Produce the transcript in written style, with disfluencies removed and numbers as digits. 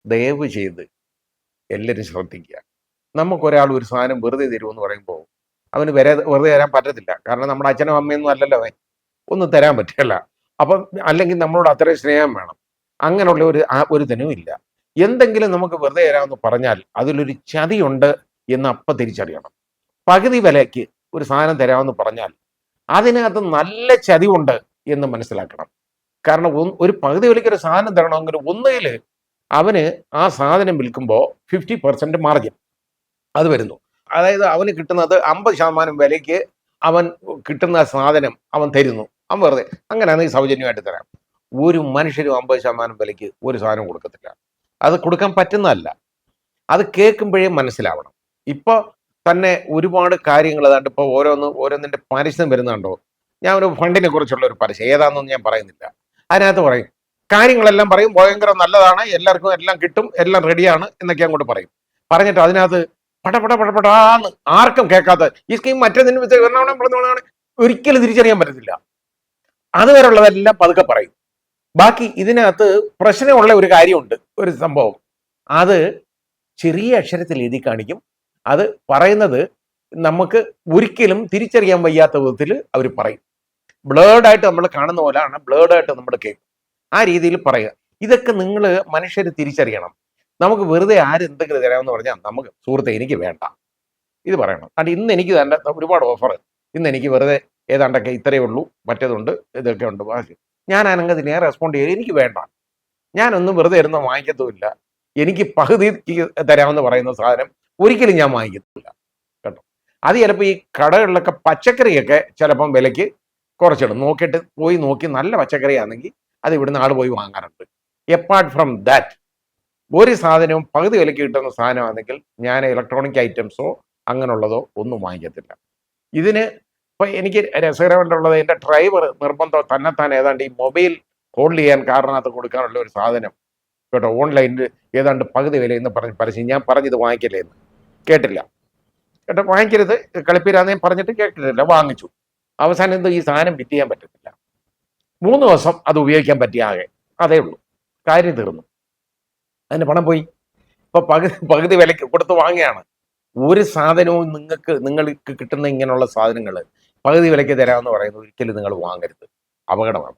ദയവ് ചെയ്ത് എല്ലാവരും ശ്രദ്ധിക്കുക. നമുക്കൊരാൾ ഒരു സാധനം വെറുതെ തരുമെന്ന് പറയുമ്പോൾ അവന് വെറുതെ തരാൻ പറ്റത്തില്ല. കാരണം നമ്മുടെ അച്ഛനും അമ്മയൊന്നും അല്ലല്ലോ അവൻ. ഒന്നും തരാൻ പറ്റില്ല. അപ്പം അല്ലെങ്കിൽ നമ്മളോട് അത്രയും സ്നേഹം വേണം. അങ്ങനെയുള്ള ഒരു ഇതിനും ഇല്ല. എന്തെങ്കിലും നമുക്ക് വെറുതെ തരാമെന്ന് പറഞ്ഞാൽ അതിലൊരു ചതിയുണ്ട് എന്ന് അപ്പം തിരിച്ചറിയണം. പകുതി വിലയ്ക്ക് ഒരു സാധനം തരാമെന്ന് പറഞ്ഞാൽ അതിനകത്ത് നല്ല ചതിവുണ്ട് എന്ന് മനസ്സിലാക്കണം. കാരണം ഒരു പകുതി വിലയ്ക്ക് ഒരു സാധനം തരണമെങ്കിൽ ഒന്നുകിൽ അവന് ആ സാധനം വിൽക്കുമ്പോൾ 50% മാർജിൻ അത് വരുന്നു. അതായത് അവന് കിട്ടുന്നത് 50% വിലയ്ക്ക് അവൻ കിട്ടുന്ന സാധനം അവൻ തരുന്നു. അവൻ വെറുതെ അങ്ങനെയാണെങ്കിൽ സൗജന്യമായിട്ട് തരാം. ഒരു മനുഷ്യരും 50% വിലയ്ക്ക് ഒരു സാധനം കൊടുക്കത്തില്ല. അത് കൊടുക്കാൻ പറ്റുന്നതല്ല. അത് കേൾക്കുമ്പോഴേ മനസ്സിലാവണം. ഇപ്പോൾ തന്നെ ഒരുപാട് കാര്യങ്ങൾ ഏതാണ്ട് ഇപ്പോൾ ഓരോന്നിൻ്റെ പരസ്യം വരുന്നുണ്ടോ. ഞാൻ ഒരു ഫണ്ടിനെ കുറിച്ചുള്ള ഒരു പരസ്യം ഏതാണെന്നൊന്നും ഞാൻ പറയുന്നില്ല. അതിനകത്ത് പറയും കാര്യങ്ങളെല്ലാം പറയും, ഭയങ്കര നല്ലതാണ്, എല്ലാവർക്കും എല്ലാം കിട്ടും, എല്ലാം റെഡിയാണ് എന്നൊക്കെ അങ്ങോട്ട് പറയും. പറഞ്ഞിട്ട് അതിനകത്ത് പടപടാന്ന് ആർക്കും കേൾക്കാത്ത ഈ സ്കീം മറ്റേതിന് ഒരിക്കലും തിരിച്ചറിയാൻ പറ്റത്തില്ല. അതുവരെയുള്ളതെല്ലാം പതുക്കെ പറയും. ബാക്കി ഇതിനകത്ത് പ്രശ്നമുള്ള ഒരു കാര്യമുണ്ട്, ഒരു സംഭവം. അത് ചെറിയ അക്ഷരത്തിൽ എഴുതി കാണിക്കും. അത് പറയുന്നത് നമുക്ക് ഒരിക്കലും തിരിച്ചറിയാൻ വയ്യാത്ത വിധത്തിൽ അവർ പറയും. ബ്ലേഡായിട്ട് നമ്മൾ കാണുന്ന പോലെയാണ്, ബ്ലേഡായിട്ട് നമ്മൾ കേൾക്കും. ആ രീതിയിൽ പറയുക. ഇതൊക്കെ നിങ്ങൾ മനുഷ്യർ തിരിച്ചറിയണം. നമുക്ക് വെറുതെ ആരെന്തെങ്കിലും തരാമെന്ന് പറഞ്ഞാൽ നമുക്ക് സുഹൃത്തെ എനിക്ക് വേണ്ട, ഇത് പറയണം. അതുകൊണ്ട് ഇന്ന് എനിക്ക് തന്നെ ഒരുപാട് ഓഫർ, ഇന്ന് എനിക്ക് വെറുതെ ഏതാണ്ടൊക്കെ ഇത്രയേ ഉള്ളൂ, മറ്റേതുണ്ട്, ഇതൊക്കെ ഉണ്ട്, ഞാൻ അനങ്ങതിനെ റെസ്പോണ്ട് ചെയ്ത് എനിക്ക് വേണ്ട, ഞാനൊന്നും വെറുതെ ഇരുന്ന് വാങ്ങിക്കത്തുമില്ല, എനിക്ക് പകുതി തരാമെന്ന് പറയുന്ന സാധനം ഒരിക്കലും ഞാൻ വാങ്ങിക്കത്തില്ല കേട്ടോ. അത് ചിലപ്പോൾ ഈ കടകളിലൊക്കെ പച്ചക്കറിയൊക്കെ ചിലപ്പം വിലയ്ക്ക് കുറച്ചിടും. നോക്കിയിട്ട് പോയി നോക്കി നല്ല പച്ചക്കറി ആണെങ്കിൽ അത് ഇവിടുന്ന് ആൾ പോയി വാങ്ങാറുണ്ട്. എപ്പാർട്ട് ഫ്രം ദാറ്റ് ഒരു സാധനവും പകുതി വിലയ്ക്ക് കിട്ടുന്ന സാധനമാണെങ്കിൽ ഞാൻ ഇലക്ട്രോണിക് ഐറ്റംസോ അങ്ങനെയുള്ളതോ ഒന്നും വാങ്ങിക്കത്തില്ല. ഇതിന് ഇപ്പം എനിക്ക് രസകരമായിട്ടുള്ളത് എൻ്റെ ഡ്രൈവർ നിർബന്ധം തന്നെത്താൻ ഏതാണ്ട് ഈ മൊബൈൽ ഹോൾഡ് ചെയ്യാൻ കാറിനകത്ത് കൊടുക്കാനുള്ള ഒരു സാധനം കേട്ടോ, ഓൺലൈനിൽ ഏതാണ്ട് പകുതി വില എന്ന് പറഞ്ഞ് പരസ്യം. ഞാൻ പറഞ്ഞത് വാങ്ങിക്കല്ലേ എന്ന് കേട്ടില്ല കേട്ടോ, വാങ്ങിക്കരുത് കളിപ്പീരാന്ന് ഞാൻ പറഞ്ഞിട്ട് കേട്ടിട്ടില്ല, വാങ്ങിച്ചു. അവസാനം എന്തോ ഈ സാധനം ഫിറ്റ് ചെയ്യാൻ പറ്റത്തില്ല. 3 ദിവസം അത് ഉപയോഗിക്കാൻ പറ്റിയ ആകെ, അതേ ഉള്ളൂ, കാര്യം തീർന്നു. അതിന് പണം പോയി. ഇപ്പൊ പകുതി വിലയ്ക്ക് കൊടുത്ത് വാങ്ങുകയാണ്. ഒരു സാധനവും നിങ്ങൾക്ക് കിട്ടുന്ന ഇങ്ങനെയുള്ള സാധനങ്ങൾ പകുതി വിലയ്ക്ക് തരാമെന്ന് പറയുന്നത് ഒരിക്കലും നിങ്ങൾ വാങ്ങരുത്, അപകടമാണ്.